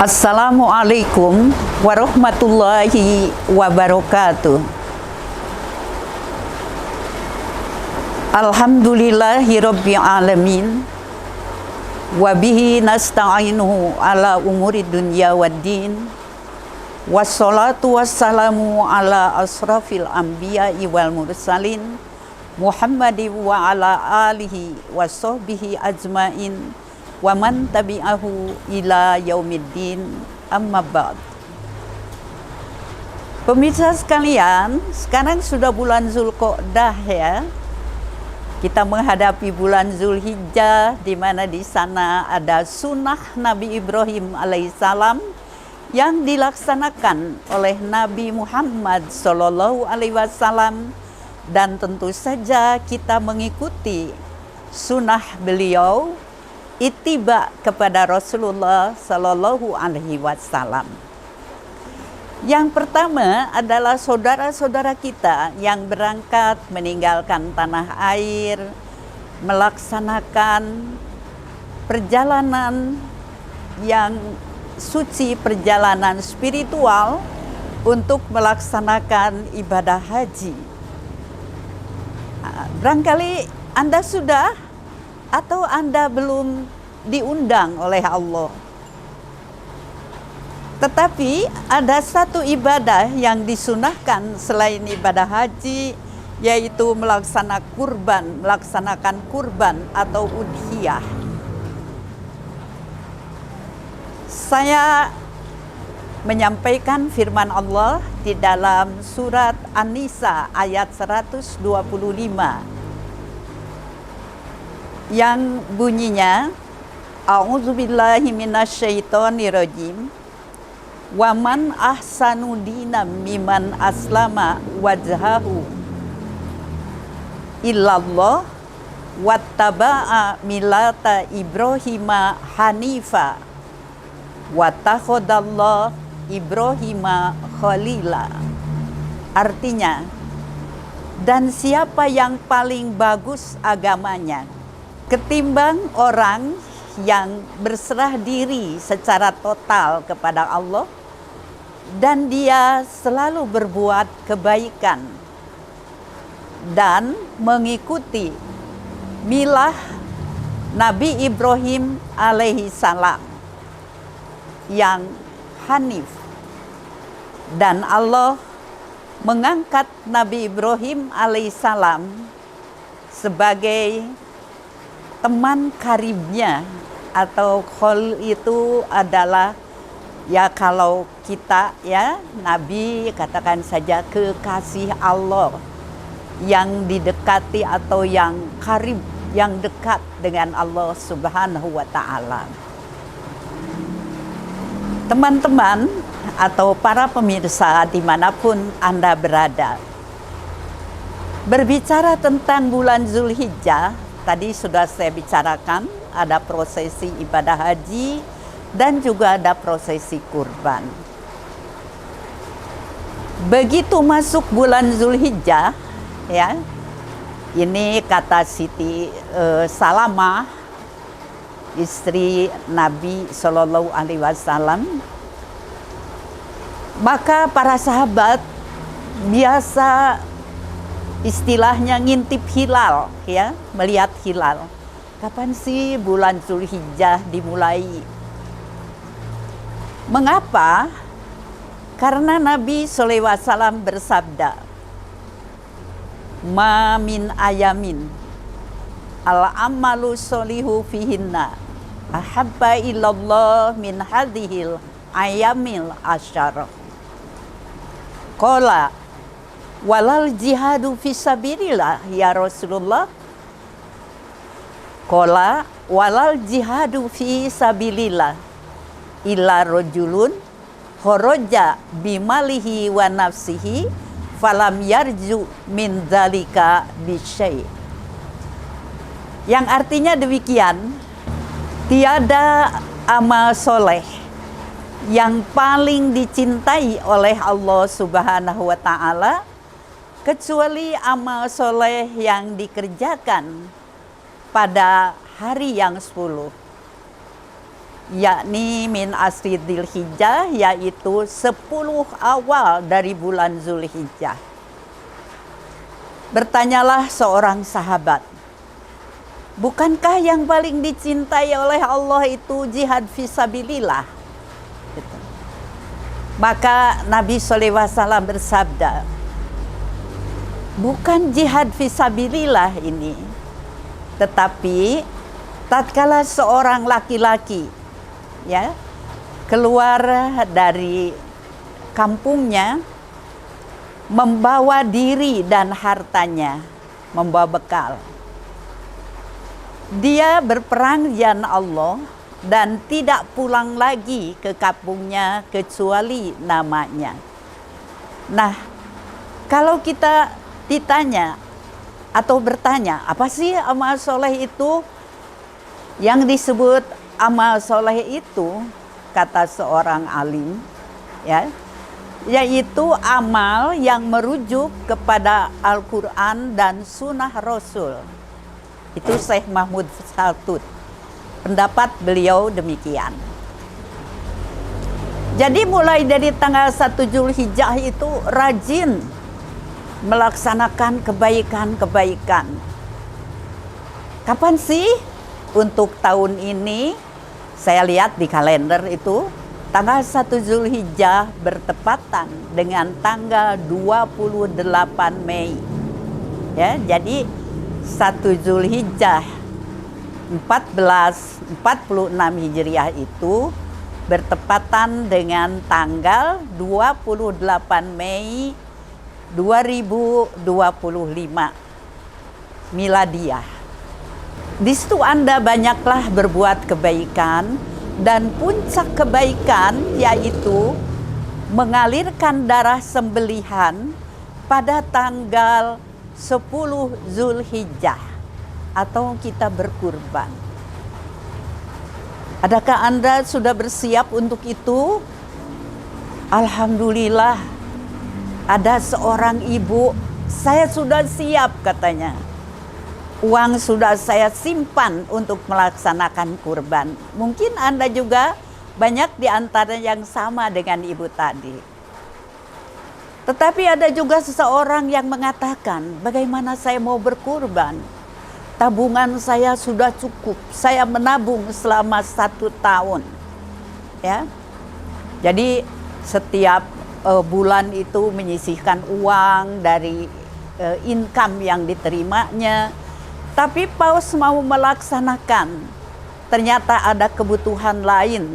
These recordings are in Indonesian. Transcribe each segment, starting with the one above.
Assalamualaikum warahmatullahi wabarakatuh. Alhamdulillahirabbil alamin. Wa bihi nasta'inu ala umuri dunya waddin. Wassalatu wassalamu ala asrafil anbiya'i wal mursalin Muhammadin wa ala alihi wa sahbihi ajmain wa man tabi'ahu ila yaumiddin, amma ba'd. Pemirsa sekalian, sekarang sudah bulan Zulqa'dah ya. Kita menghadapi bulan Zulhijjah, di mana di sana ada sunnah Nabi Ibrahim alaihissalam yang dilaksanakan oleh Nabi Muhammad sallallahu alaihi wasallam, dan tentu saja kita mengikuti sunnah beliau, ittiba kepada Rasulullah sallallahu alaihi wasallam. Yang pertama adalah saudara-saudara kita yang berangkat meninggalkan tanah air, melaksanakan perjalanan yang suci, perjalanan spiritual untuk melaksanakan ibadah haji. Barangkali Anda sudah atau Anda belum diundang oleh Allah. Tetapi ada satu ibadah yang disunahkan selain ibadah haji, yaitu melaksanakan kurban atau udhiyah. Saya menyampaikan firman Allah di dalam surat An-Nisa ayat 125 yang bunyinya, A'udzubillahi minasyaitonirrajim, wa man ahsanu dinam miman aslama wajhahu illallah wattaba'a millata Ibrahima hanifa wattakhadallahu Ibrahima khalila. Artinya, dan siapa yang paling bagus agamanya ketimbang orang yang berserah diri secara total kepada Allah dan dia selalu berbuat kebaikan dan mengikuti milah Nabi Ibrahim alaihi salam yang hanif. Dan Allah mengangkat Nabi Ibrahim alaihi salam sebagai teman karibnya, atau khol itu adalah ya kalau kita ya Nabi katakan saja kekasih Allah yang didekati atau yang karib, yang dekat dengan Allah Subhanahu wa ta'ala. Teman-teman atau para pemirsa dimanapun Anda berada, berbicara tentang bulan Zulhijjah, tadi sudah saya bicarakan, ada prosesi ibadah haji dan juga ada prosesi kurban. Begitu masuk bulan Zulhijjah, ya, ini kata Siti Salamah, istri Nabi Shallallahu Alaihi Wasallam, maka para sahabat biasa istilahnya ngintip hilal, ya, melihat hilal. Kapan sih bulan Zulhijjah dimulai? Mengapa? Karena Nabi SAW bersabda, ma min ayamin al-amalu solihu fihinna ahabba ilallah min hadhil ayamil asyara. Qala walal jihadu fisabilillah ya Rasulullah. Qala walal jihadu fisabilillah illa rajulun kharaja bimalihi wa nafsihi falam yarju min dzalika bisyai. Yang artinya demikian, tiada amal soleh yang paling dicintai oleh Allah Subhanahu wa ta'ala kecuali amal soleh yang dikerjakan pada hari yang 10. yakni min asri Dzulhijjah, yaitu 10 awal dari bulan Zulhijjah. Bertanyalah seorang sahabat, bukankah yang paling dicintai oleh Allah itu jihad fisabilillah? Gitu. Maka Nabi SAW bersabda, bukan jihad fisabilillah ini, tetapi tatkala seorang laki-laki ya keluar dari kampungnya membawa diri dan hartanya, membawa bekal, dia berperang di jalan Allah dan tidak pulang lagi ke kampungnya kecuali namanya. Nah, kalau kita ditanya atau bertanya, apa sih amal soleh itu? Yang disebut amal soleh itu, kata seorang alim, ya, yaitu amal yang merujuk kepada Al-Quran dan Sunnah Rasul. Itu Syekh Mahmud Saltut. Pendapat beliau demikian. Jadi mulai dari tanggal 1 Zulhijjah itu rajin melaksanakan kebaikan-kebaikan. Kapan sih? Untuk tahun ini, saya lihat di kalender itu, tanggal 1 Zulhijjah bertepatan dengan tanggal 28 Mei. Ya, jadi 1 Zulhijjah 1446 Hijriah itu bertepatan dengan tanggal 28 Mei 2025 Miladiah. Di situ Anda banyaklah berbuat kebaikan, dan puncak kebaikan yaitu mengalirkan darah sembelihan pada tanggal 10 Zulhijjah atau kita berkurban. Adakah Anda sudah bersiap untuk itu? Alhamdulillah, ada seorang ibu, saya sudah siap katanya. Uang sudah saya simpan untuk melaksanakan kurban. Mungkin Anda juga banyak di antara yang sama dengan ibu tadi. Tetapi ada juga seseorang yang mengatakan, bagaimana saya mau berkurban? Tabungan saya sudah cukup, saya menabung selama 1 tahun. Ya, jadi setiap bulan itu menyisihkan uang dari income yang diterimanya. Tapi paus mau melaksanakan, ternyata ada kebutuhan lain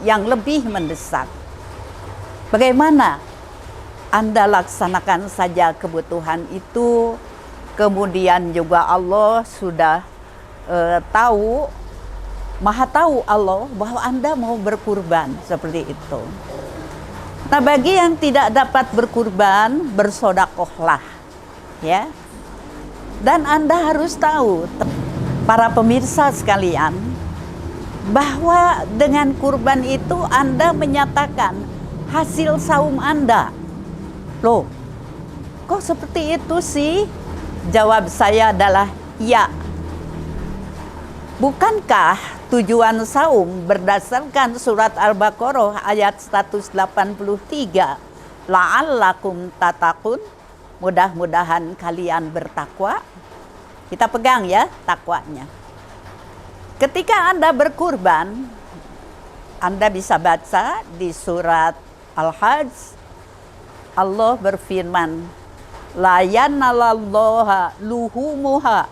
yang lebih mendesak. Bagaimana? Anda laksanakan saja kebutuhan itu, kemudian juga Allah sudah tahu, maha tahu Allah bahwa Anda mau berkurban, seperti itu. Nah, bagi yang tidak dapat berkurban, bersodakohlah, ya. Dan Anda harus tahu, para pemirsa sekalian, bahwa dengan kurban itu Anda menyatakan hasil saum Anda. Loh, kok seperti itu sih? Jawab saya adalah ya. Bukankah tujuan saum berdasarkan surat Al-Baqarah ayat 183, la'allakum tatakun, mudah-mudahan kalian bertakwa. Kita pegang ya takwanya. Ketika Anda berkurban, Anda bisa baca di surat Al-Hajj, Allah berfirman, la yanalallaha luhumuha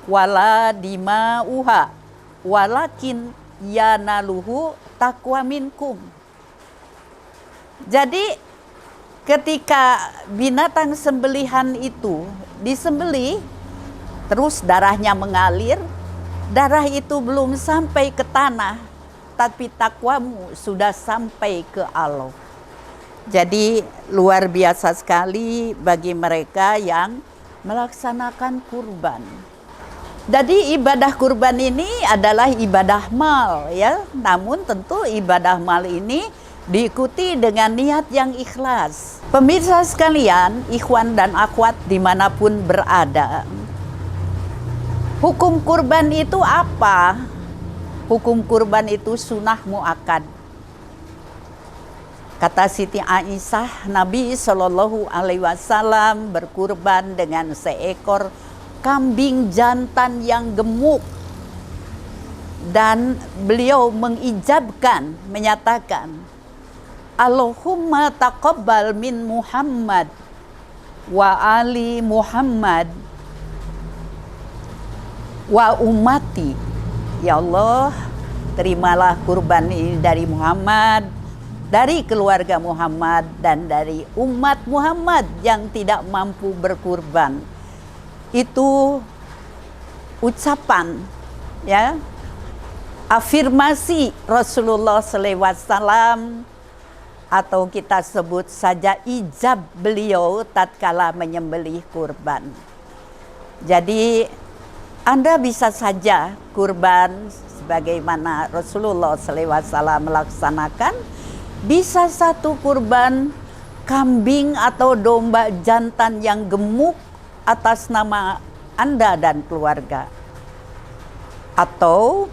wala dima'uha walakin yanaluhu taqwa minkum. Jadi ketika binatang sembelihan itu disembelih, terus darahnya mengalir, darah itu belum sampai ke tanah, tapi takwamu sudah sampai ke Allah. Jadi luar biasa sekali bagi mereka yang melaksanakan kurban. Jadi ibadah kurban ini adalah ibadah mal, ya. Namun tentu ibadah mal ini diikuti dengan niat yang ikhlas. Pemirsa sekalian, ikhwan dan akhwat dimanapun berada, hukum kurban itu apa? hukum kurban itu sunnah muakkad. Kata Siti Aisyah, Nabi Shallallahu Alaihi Wasallam berkurban dengan seekor kambing jantan yang gemuk, dan beliau mengijabkan, menyatakan, Allahumma taqabbal min Muhammad wa ali Muhammad wa ummati. Ya Allah, terimalah kurban ini dari Muhammad, dari keluarga Muhammad, dan dari umat Muhammad yang tidak mampu berkurban. Itu ucapan, ya, afirmasi Rasulullah SAW, atau kita sebut saja ijab beliau tatkala menyembelih kurban. Jadi Anda bisa saja kurban sebagaimana Rasulullah SAW melaksanakan. Bisa satu kurban kambing atau domba jantan yang gemuk atas nama Anda dan keluarga. Atau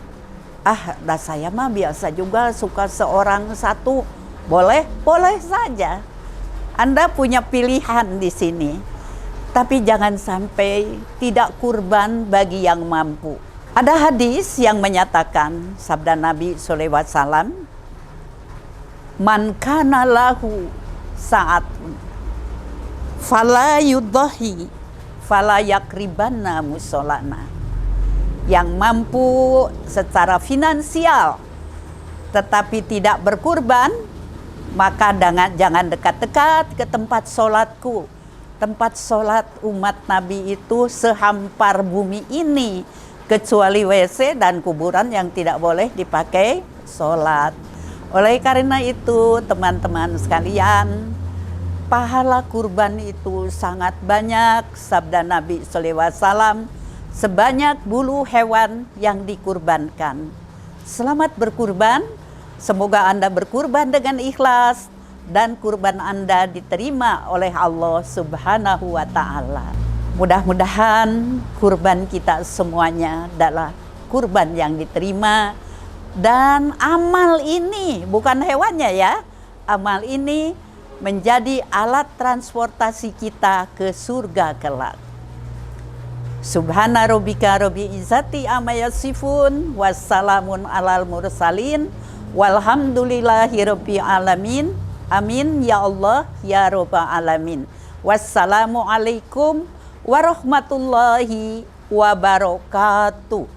saya mah biasa juga suka seorang satu. Boleh saja. Anda punya pilihan di sini. Tapi jangan sampai tidak kurban bagi yang mampu. Ada hadis yang menyatakan, sabda Nabi SAW, man kana lahu sa'atun fala yudhahi fala yakribanna musolana. Yang mampu secara finansial tetapi tidak berkurban, maka jangan dekat-dekat ke tempat sholatku. Tempat sholat umat Nabi itu sehampar bumi ini, kecuali WC dan kuburan yang tidak boleh dipakai sholat. Oleh karena itu, teman-teman sekalian, pahala kurban itu sangat banyak. Sabda Nabi SAW, sebanyak bulu hewan yang dikurbankan. Selamat berkurban, semoga Anda berkurban dengan ikhlas dan kurban Anda diterima oleh Allah Subhanahu wa Ta'ala. Mudah-mudahan kurban kita semuanya adalah kurban yang diterima, dan amal ini, bukan hewannya ya, amal ini menjadi alat transportasi kita ke surga kelak. Subhana rabbika rabbil izzati amma yasifun, wassalamun alal mursalin, walhamdulillahi rabbil alamin. Amin ya Allah ya rabbal alamin. Wassalamualaikum warahmatullahi wabarakatuh.